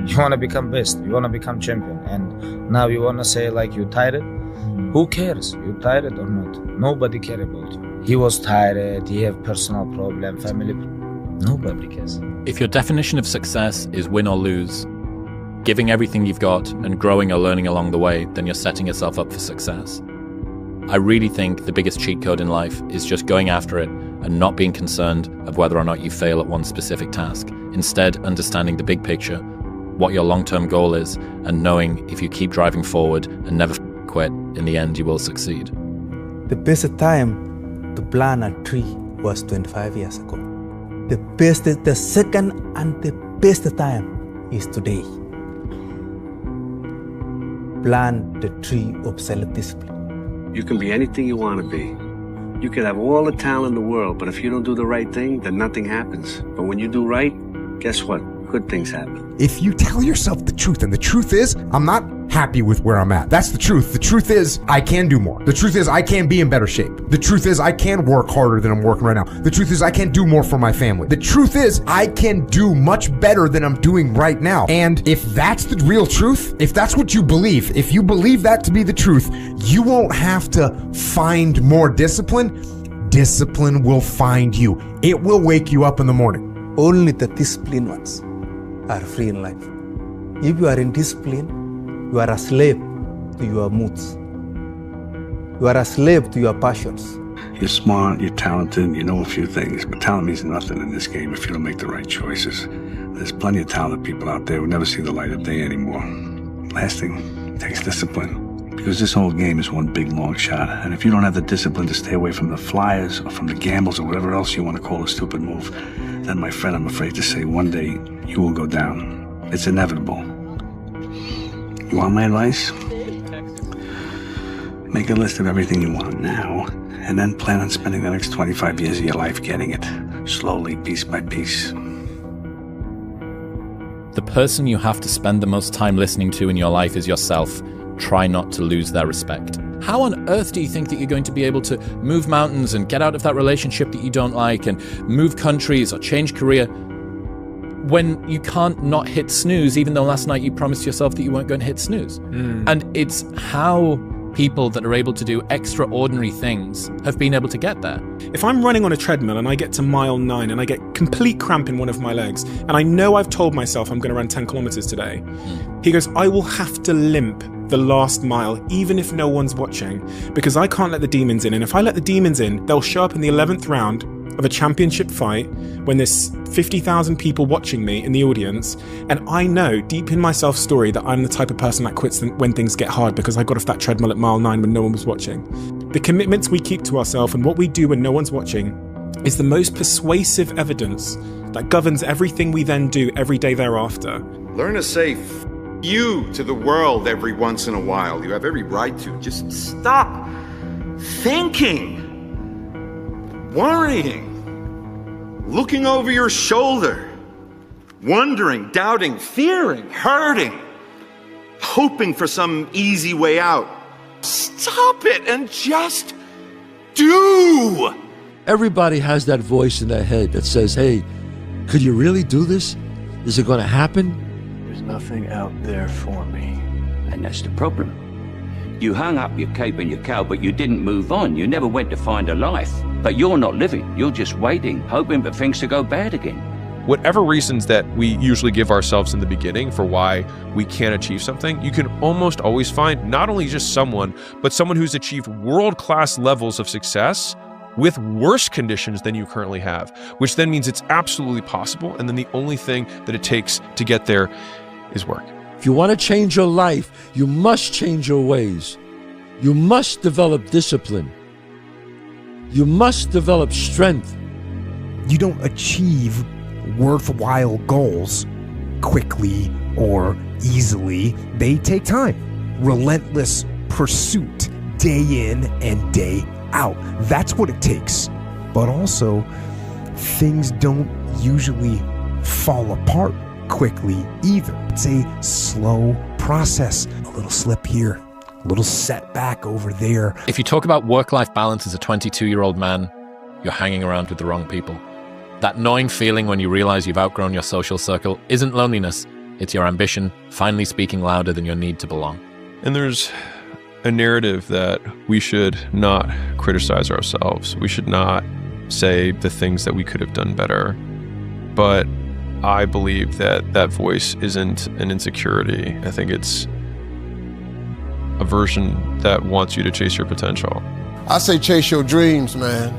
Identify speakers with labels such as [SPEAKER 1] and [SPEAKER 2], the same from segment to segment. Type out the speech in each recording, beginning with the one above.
[SPEAKER 1] You want to become best. You want to become champion. And now you want to say like you tired? Who cares? You tired or not? Nobody cares about you. He was tired. He have personal problem, family. Nobody cares.
[SPEAKER 2] If your definition of success is win or lose, giving everything you've got and growing or learning along the way, then you're setting yourself up for success. I really think the biggest cheat code in life is just going after it and not being concerned of whether or not you fail at one specific task. Instead, understanding the big picture, what your long-term goal is, and knowing if you keep driving forward and never quit, in the end you will succeed.
[SPEAKER 3] The best time to plant a tree was 25 years ago. The second and the best time is today. Plant the tree of self-discipline.
[SPEAKER 4] You can be anything you want to be. You can have all the talent in the world, but if you don't do the right thing, then nothing happens. But when you do right, guess what? Good things happen.
[SPEAKER 5] If you tell yourself the truth, and the truth is, I'm not happy with where I'm at. That's the truth. The truth is, I can do more. The truth is, I can be in better shape. The truth is, I can work harder than I'm working right now. The truth is, I can do more for my family. The truth is, I can do much better than I'm doing right now. And if that's the real truth, if that's what you believe, if you believe that to be the truth, you won't have to find more discipline. Discipline will find you. It will wake you up in the morning.
[SPEAKER 3] Only the disciplined ones are free in life. If you are in discipline, you are a slave to your moods. You are a slave to your passions.
[SPEAKER 4] You're smart, you're talented, you know a few things, but talent means nothing in this game if you don't make the right choices. There's plenty of talented people out there who never see the light of day anymore. Last thing takes discipline, because this whole game is one big long shot, and if you don't have the discipline to stay away from the flyers or from the gambles or whatever else you want to call a stupid move, then my friend, I'm afraid to say one day you will go down. It's inevitable. You want my advice? Make a list of everything you want now, and then plan on spending the next 25 years of your life getting it, slowly, piece by piece.
[SPEAKER 2] The person you have to spend the most time listening to in your life is yourself. Try not to lose their respect. How on earth do you think that you're going to be able to move mountains and get out of that relationship that you don't like and move countries or change career when you can't not hit snooze, even though last night you promised yourself that you weren't going to hit snooze? And it's how people that are able to do extraordinary things have been able to get there.
[SPEAKER 6] If I'm running on a treadmill and I get to mile 9 and I get complete cramp in one of my legs, and I know I've told myself I'm going to run 10 kilometers today, he goes, I will have to limp the last mile, even if no one's watching, because I can't let the demons in. And if I let the demons in, they'll show up in the 11th round of a championship fight when there's 50,000 people watching me in the audience, and I know deep in my self-story that I'm the type of person that quits when things get hard because I got off that treadmill at mile 9 when no one was watching. The commitments we keep to ourselves and what we do when no one's watching is the most persuasive evidence that governs everything we then do every day thereafter.
[SPEAKER 7] Learn to say F you to the world every once in a while. You have every right to. Just stop thinking, worrying, looking over your shoulder, wondering, doubting, fearing, hurting, hoping for some easy way out. Stop it and just do.
[SPEAKER 8] Everybody has that voice in their head that says, hey, could you really do this? Is it going to happen?
[SPEAKER 9] There's nothing out there for me. And that's the problem. You hung up your cape and your cowl, but you didn't move on. You never went to find a life. But you're not living. You're just waiting, hoping for things to go bad again.
[SPEAKER 10] Whatever reasons that we usually give ourselves in the beginning for why we can't achieve something, you can almost always find not only just someone, but someone who's achieved world-class levels of success with worse conditions than you currently have, which then means it's absolutely possible. And then the only thing that it takes to get there is work.
[SPEAKER 8] If you want to change your life, you must change your ways. You must develop discipline. You must develop strength.
[SPEAKER 5] You don't achieve worthwhile goals quickly or easily. They take time. Relentless pursuit, day in and day out. That's what it takes. But also, things don't usually fall apart quickly either. It's a slow process. A little slip here, a little setback over there.
[SPEAKER 2] If you talk about work-life balance as a 22-year-old man, you're hanging around with the wrong people. That gnawing feeling when you realize you've outgrown your social circle isn't loneliness. It's your ambition finally speaking louder than your need to belong.
[SPEAKER 10] And there's a narrative that we should not criticize ourselves. We should not say the things that we could have done better. But I believe that that voice isn't an insecurity. I think it's a version that wants you to chase your potential.
[SPEAKER 11] I say chase your dreams, man.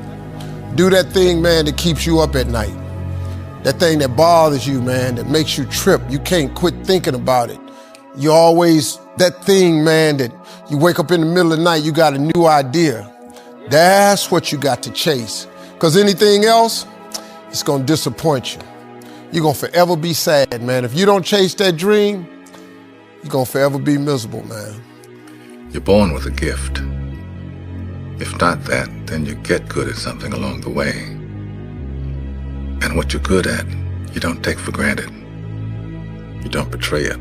[SPEAKER 11] Do that thing, man, that keeps you up at night. That thing that bothers you, man, that makes you trip. You can't quit thinking about it. You always, that thing, man, that you wake up in the middle of the night, you got a new idea. That's what you got to chase. Because anything else, it's going to disappoint you. You're going to forever be sad, man. If you don't chase that dream, you're going to forever be miserable, man.
[SPEAKER 12] You're born with a gift. If not that, then you get good at something along the way. And what you're good at, you don't take for granted. You don't betray it.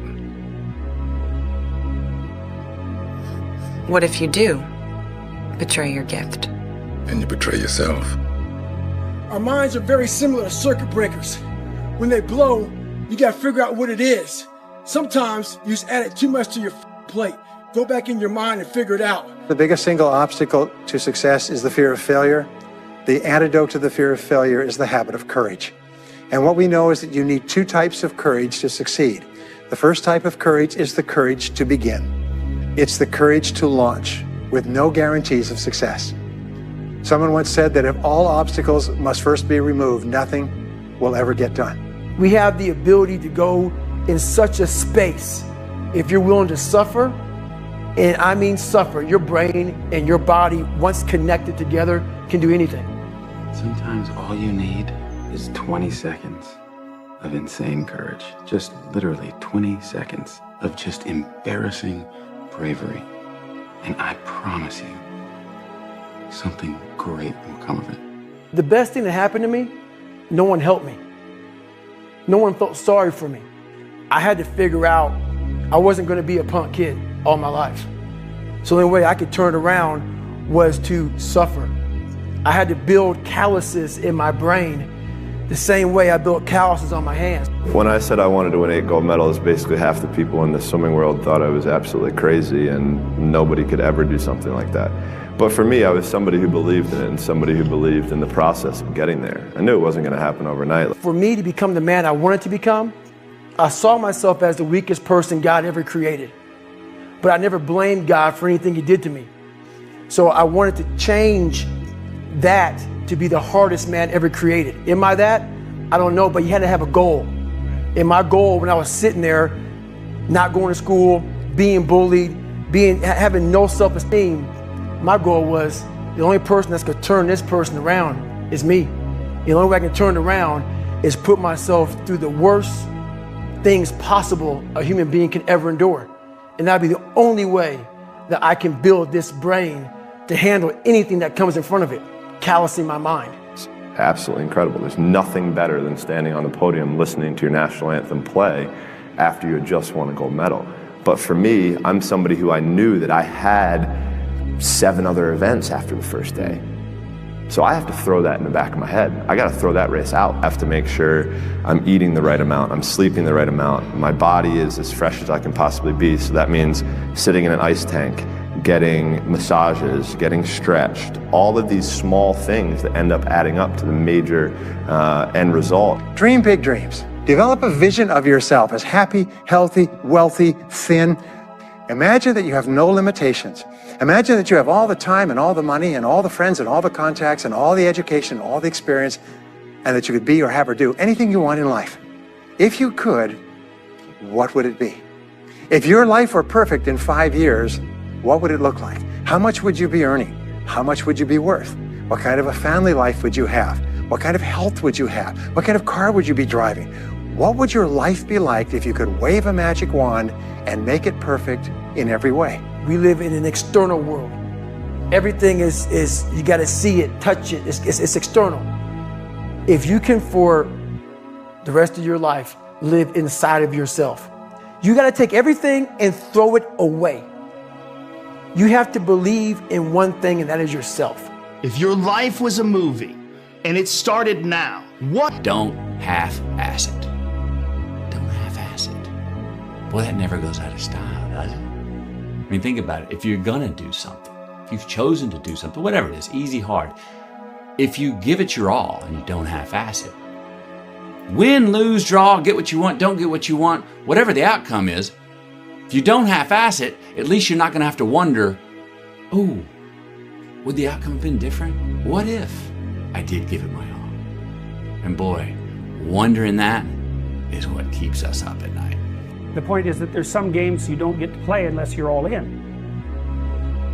[SPEAKER 13] What if you do betray your gift?
[SPEAKER 12] And you betray yourself.
[SPEAKER 14] Our minds are very similar to circuit breakers. When they blow, you gotta figure out what it is. Sometimes you just added too much to your plate. Go back in your mind and figure it out.
[SPEAKER 15] The biggest single obstacle to success is the fear of failure. The antidote to the fear of failure is the habit of courage. And what we know is that you need two types of courage to succeed. The first type of courage is the courage to begin. It's the courage to launch with no guarantees of success. Someone once said that if all obstacles must first be removed, nothing will ever get done.
[SPEAKER 14] We have the ability to go in such a space if you're willing to suffer, and I mean suffer. Your brain and your body, once connected together, can do anything.
[SPEAKER 16] Sometimes all you need is 20 seconds of insane courage. Just literally 20 seconds of just embarrassing bravery. And I promise you, something great will come of it.
[SPEAKER 14] The best thing that happened to me, no one helped me. No one felt sorry for me. I had to figure out I wasn't going to be a punk kid all my life. So the only way I could turn around was to suffer. I had to build calluses in my brain the same way I built calluses on my hands.
[SPEAKER 17] When I said I wanted to win 8 gold medals, basically half the people in the swimming world thought I was absolutely crazy and nobody could ever do something like that. But for me, I was somebody who believed in it and somebody who believed in the process of getting there. I knew it wasn't going to happen overnight.
[SPEAKER 14] For me to become the man I wanted to become, I saw myself as the weakest person God ever created. But I never blamed God for anything he did to me. So I wanted to change that to be the hardest man ever created. Am I that? I don't know, but you had to have a goal. And my goal when I was sitting there, not going to school, being bullied, having no self-esteem, my goal was the only person that's gonna turn this person around is me. The only way I can turn it around is put myself through the worst things possible a human being can ever endure. And that'd be the only way that I can build this brain to handle anything that comes in front of it, callousing my mind.
[SPEAKER 17] It's absolutely incredible. There's nothing better than standing on the podium listening to your national anthem play after you had just won a gold medal. But for me, I'm somebody who I knew that I had 7 other events after the first day. So I have to throw that in the back of my head. I got to throw that race out. I have to make sure I'm eating the right amount, I'm sleeping the right amount, my body is as fresh as I can possibly be. So that means sitting in an ice tank, getting massages, getting stretched, all of these small things that end up adding up to the major end result.
[SPEAKER 15] Dream big dreams. Develop a vision of yourself as happy, healthy, wealthy, thin. Imagine that you have no limitations. Imagine that you have all the time and all the money and all the friends and all the contacts and all the education and all the experience, and that you could be or have or do anything you want in life. If you could, what would it be? If your life were perfect in 5 years, what would it look like? How much would you be earning? How much would you be worth? What kind of a family life would you have? What kind of health would you have? What kind of car would you be driving? What would your life be like if you could wave a magic wand and make it perfect in every way?
[SPEAKER 14] We live in an external world. Everything is you got to see it, touch it. It's external. If you can, for the rest of your life, live inside of yourself, you got to take everything and throw it away. You have to believe in one thing, and that is yourself.
[SPEAKER 18] If your life was a movie and it started now, what?
[SPEAKER 19] Don't half-ass it. Don't half-ass it. Boy, that never goes out of style, does it? I mean, think about it. If you're gonna do something, if you've chosen to do something, whatever it is, easy, hard, if you give it your all and you don't half-ass it, win, lose, draw, get what you want, don't get what you want, whatever the outcome is, if you don't half-ass it, at least you're not gonna have to wonder, oh, would the outcome have been different? What if I did give it my all? And boy, wondering that is what keeps us up at night.
[SPEAKER 20] The point is that there's some games you don't get to play unless you're all in.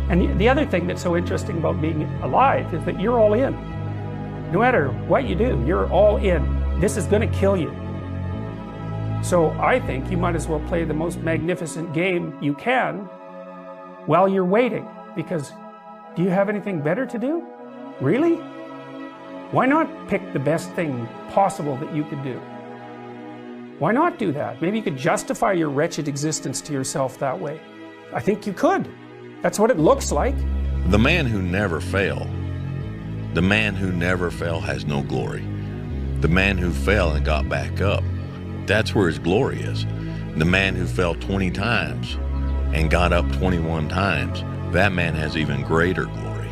[SPEAKER 20] And the other thing that's so interesting about being alive is that you're all in. No matter what you do, you're all in. This is going to kill you. So I think you might as well play the most magnificent game you can while you're waiting. Because do you have anything better to do? Really? Why not pick the best thing possible that you could do? Why not do that? Maybe you could justify your wretched existence to yourself that way. I think you could. That's what it looks like.
[SPEAKER 21] The man who never failed, the man who never fell has no glory. The man who fell and got back up, that's where his glory is. The man who fell 20 times and got up 21 times, that man has even greater glory.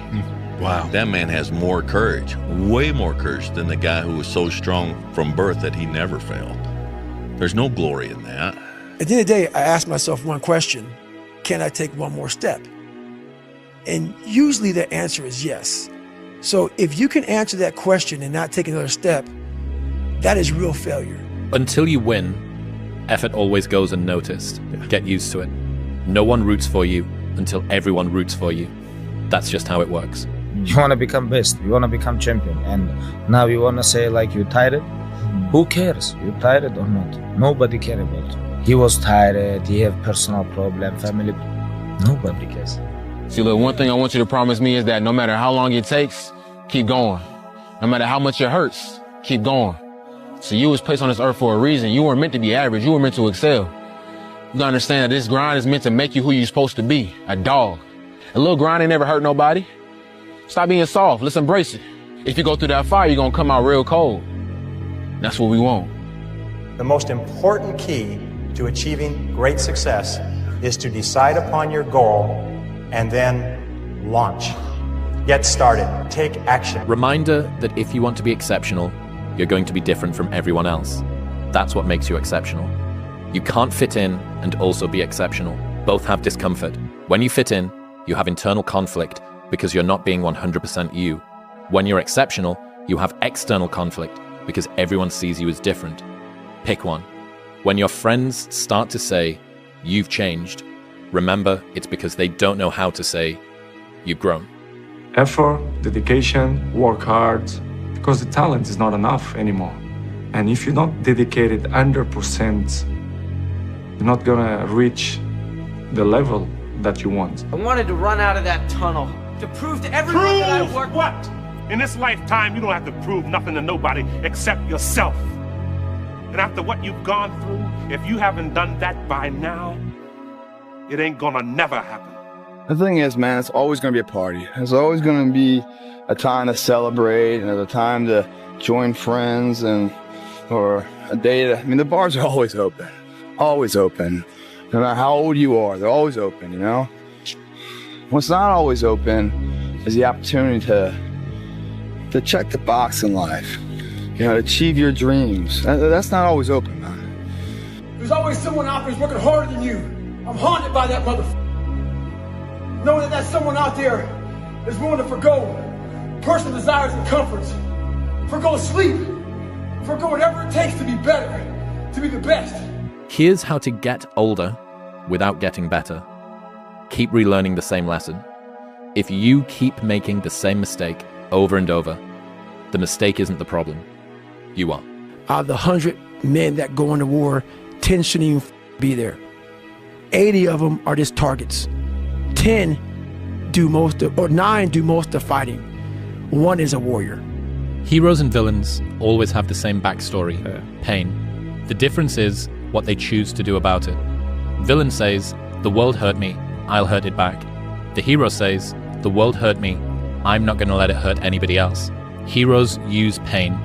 [SPEAKER 21] Wow. That man has more courage, way more courage than the guy who was so strong from birth that he never failed. There's no glory in that.
[SPEAKER 14] At the end of the day, I ask myself one question: can I take one more step? And usually the answer is yes. So if you can answer that question and not take another step, that is real failure.
[SPEAKER 2] Until you win, effort always goes unnoticed. Get used to it. No one roots for you until everyone roots for you. That's just how it works.
[SPEAKER 1] You want to become best, you want to become champion, and now you want to say like you tired? Who cares? You tired or not? Nobody cares about you. He was tired, he have personal problem, family. Nobody cares.
[SPEAKER 22] See, look, one thing I want you to promise me is that no matter how long it takes, keep going. No matter how much it hurts, keep going. So you was placed on this earth for a reason. You weren't meant to be average. You were meant to excel. You gotta understand that this grind is meant to make you who you're supposed to be, a dog. A little grind ain't never hurt nobody. Stop being soft. Let's embrace it. If you go through that fire, you're gonna come out real cold. That's what we want.
[SPEAKER 23] The most important key to achieving great success is to decide upon your goal and then launch. Get started. Take action.
[SPEAKER 2] Reminder that if you want to be exceptional, you're going to be different from everyone else. That's what makes you exceptional. You can't fit in and also be exceptional. Both have discomfort. When you fit in, you have internal conflict because you're not being 100% you. When you're exceptional, you have external conflict because everyone sees you as different. Pick one. When your friends start to say, you've changed, remember it's because they don't know how to say, you've grown.
[SPEAKER 24] Effort, dedication, work hard, because the talent is not enough anymore. And if you're not dedicated 100%, you're not gonna reach the level that you want.
[SPEAKER 25] I wanted to run out of that tunnel to prove to everyone that I worked.
[SPEAKER 26] What? In this lifetime, you don't have to prove nothing to nobody except yourself. And after what you've gone through, if you haven't done that by now, it ain't gonna never happen.
[SPEAKER 27] The thing is, man, it's always gonna be a party. There's always gonna be a time to celebrate and a time to join friends or a day to, the bars are always open. Always open. No matter how old you are, they're always open, you know? What's not always open is the opportunity to check the box in life, to achieve your dreams. That's not always open, man.
[SPEAKER 14] There's always someone out there who's working harder than you. I'm haunted by that motherfucker. Knowing that someone out there is willing to forgo personal desires and comforts, forgo sleep, forgo whatever it takes to be better, to be the best.
[SPEAKER 2] Here's how to get older without getting better. Keep relearning the same lesson. If you keep making the same mistake over and over, the mistake isn't the problem. You are.
[SPEAKER 14] Out of the 100 men that go into war, 10 shouldn't even be there. 80 of them are just targets. 9 do most of the fighting. 1 is a warrior.
[SPEAKER 2] Heroes and villains always have the same backstory, pain. The difference is what they choose to do about it. Villain says, the world hurt me, I'll hurt it back. The hero says, the world hurt me, I'm not going to let it hurt anybody else. Heroes use pain,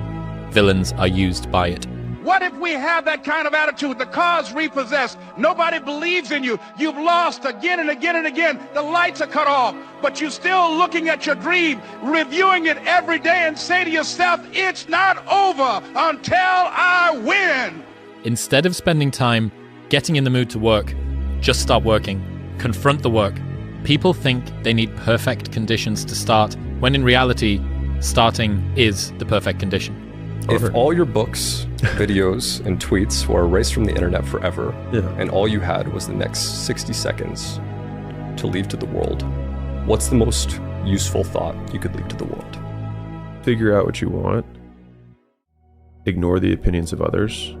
[SPEAKER 2] villains are used by it.
[SPEAKER 3] What if we have that kind of attitude? The car's repossessed. Nobody believes in you. You've lost again and again and again. The lights are cut off, but you're still looking at your dream, reviewing it every day, and say to yourself, it's not over until I win.
[SPEAKER 2] Instead of spending time getting in the mood to work, just start working. Confront the work. People think they need perfect conditions to start, when in reality, starting is the perfect condition.
[SPEAKER 4] If all your books, videos, and tweets were erased from the internet forever, and all you had was the next 60 seconds to leave to the world, what's the most useful thought you could leave to the world?
[SPEAKER 10] Figure out what you want, ignore the opinions of others,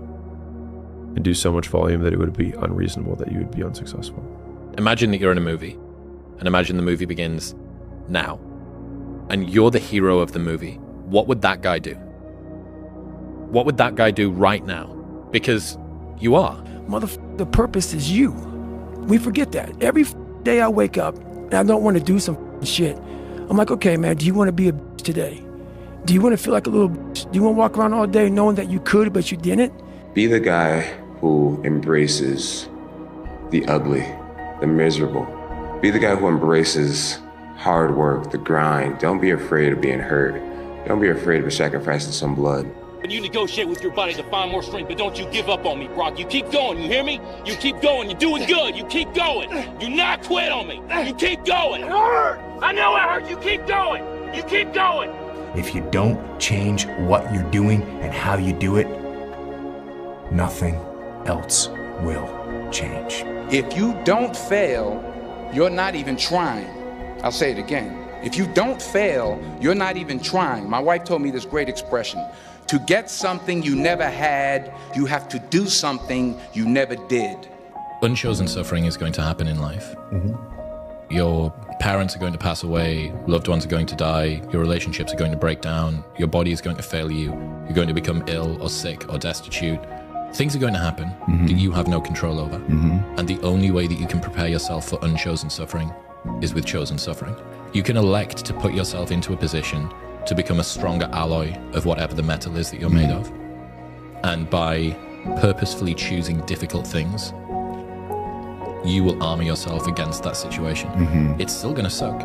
[SPEAKER 10] and do so much volume that it would be unreasonable that you would be unsuccessful.
[SPEAKER 2] Imagine that you're in a movie, and imagine the movie begins now, and you're the hero of the movie. What would that guy do? What would that guy do right now? Because you are.
[SPEAKER 14] The purpose is you. We forget that. Every day I wake up and I don't want to do some shit. I'm like, okay, man, do you want to be a bitch today? Do you want to feel like a little bitch? Do you want to walk around all day knowing that you could, but you didn't?
[SPEAKER 5] Be the guy who embraces the ugly, the miserable. Be the guy who embraces hard work, the grind. Don't be afraid of being hurt. Don't be afraid of sacrificing some blood.
[SPEAKER 6] And you negotiate with your body to find more strength, but don't you give up on me, Brock. You keep going, you hear me? You keep going, you're doing good. You keep going. Do not quit on me. You keep going. It hurt. I know it hurt. You keep going. You keep going.
[SPEAKER 7] If you don't change what you're doing and how you do it, nothing else will change.
[SPEAKER 8] If you don't fail, you're not even trying. I'll say it again. If you don't fail, you're not even trying. My wife told me this great expression. To get something you never had, you have to do something you never did.
[SPEAKER 2] Unchosen suffering is going to happen in life. Your parents are going to pass away, loved ones are going to die, your relationships are going to break down, your body is going to fail you, you're going to become ill or sick or destitute. Things are going to happen that you have no control over. And the only way that you can prepare yourself for unchosen suffering is with chosen suffering. You can elect to put yourself into a position to become a stronger alloy of whatever the metal is that you're made of. And by purposefully choosing difficult things, you will armor yourself against that situation. It's still going to suck.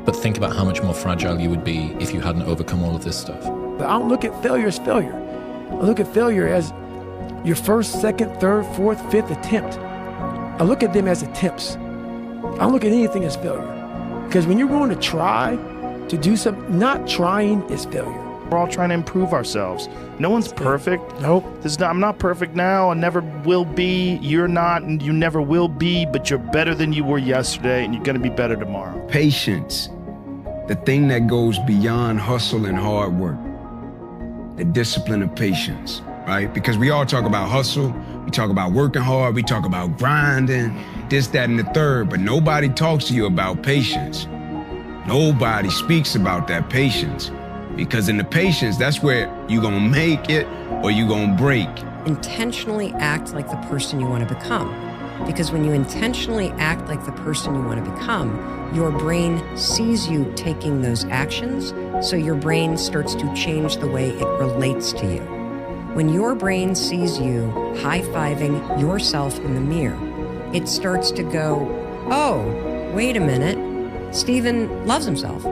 [SPEAKER 2] But think about how much more fragile you would be if you hadn't overcome all of this stuff.
[SPEAKER 14] But I don't look at failure as failure. I look at failure as your first, second, third, fourth, fifth attempt. I look at them as attempts. I don't look at anything as failure. Because when you're going to try to do something, not trying is failure.
[SPEAKER 18] We're all trying to improve ourselves. No one's perfect.
[SPEAKER 14] Nope.
[SPEAKER 18] I'm not perfect now. I never will be. You're not, and you never will be, but you're better than you were yesterday, and you're going to be better tomorrow.
[SPEAKER 9] Patience, the thing that goes beyond hustle and hard work. The discipline of patience, right? Because we all talk about hustle, we talk about working hard, we talk about grinding, this, that, and the third, but nobody talks to you about patience. Nobody speaks about that patience. Because in the patience, that's where you're gonna make it or you're gonna break.
[SPEAKER 28] Intentionally act like the person you want to become. Because when you intentionally act like the person you want to become, your brain sees you taking those actions, so your brain starts to change the way it relates to you. When your brain sees you high-fiving yourself in the mirror, it starts to go, oh, wait a minute, Steven loves himself.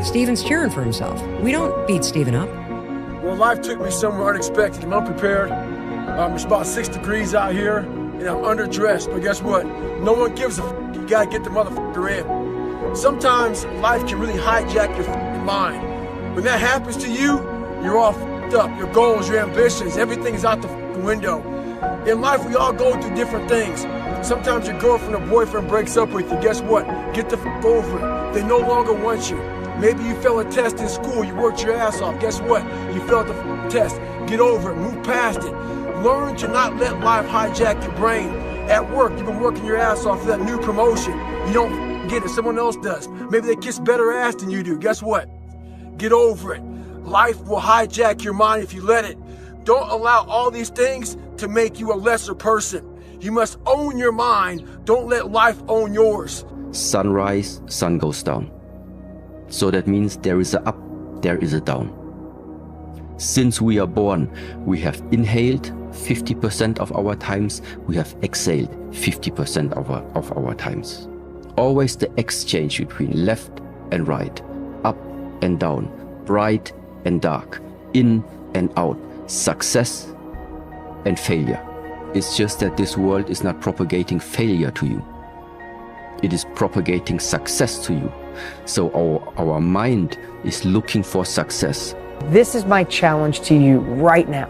[SPEAKER 28] Steven's cheering for himself. We don't beat Steven up.
[SPEAKER 14] Well, life took me somewhere unexpected. I'm unprepared. It's about 6 degrees out here, and I'm underdressed. But guess what? No one gives a f***. You gotta get the motherfucker in. Sometimes life can really hijack your f***ing mind. When that happens to you, you're all f***ed up. Your goals, your ambitions, everything is out the f***ing window. In life, we all go through different things. Sometimes your girlfriend or boyfriend breaks up with you. Guess what? Get the f*** over it. They no longer want you. Maybe you failed a test in school, you worked your ass off. Guess what? You failed the test. Get over it, move past it. Learn to not let life hijack your brain. At work, you've been working your ass off for that new promotion. You don't get it, someone else does. Maybe they kiss better ass than you do. Guess what? Get over it. Life will hijack your mind if you let it. Don't allow all these things to make you a lesser person. You must own your mind. Don't let life own yours.
[SPEAKER 29] Sunrise, sun goes down. So that means there is a up, there is a down.
[SPEAKER 11] Since we are born, we have inhaled 50% of our times, we have exhaled 50% of our times. Always the exchange between left and right, up and down, bright and dark, in and out, success and failure. It's just that this world is not propagating failure to you. It is propagating success to you. So our mind is looking for success.
[SPEAKER 12] This is my challenge to you right now.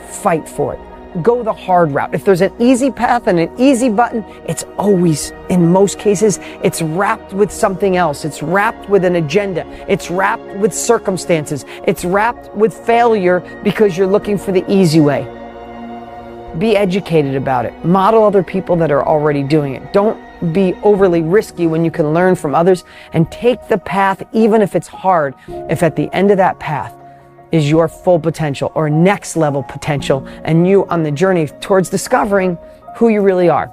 [SPEAKER 12] Fight for it. Go the hard route. If there's an easy path and an easy button, it's always, in most cases, it's wrapped with something else. It's wrapped with an agenda. It's wrapped with circumstances. It's wrapped with failure because you're looking for the easy way. Be educated about it. Model other people that are already doing it. Don't be overly risky when you can learn from others, and take the path even if it's hard, if at the end of that path is your full potential or next level potential and you on the journey towards discovering who you really are.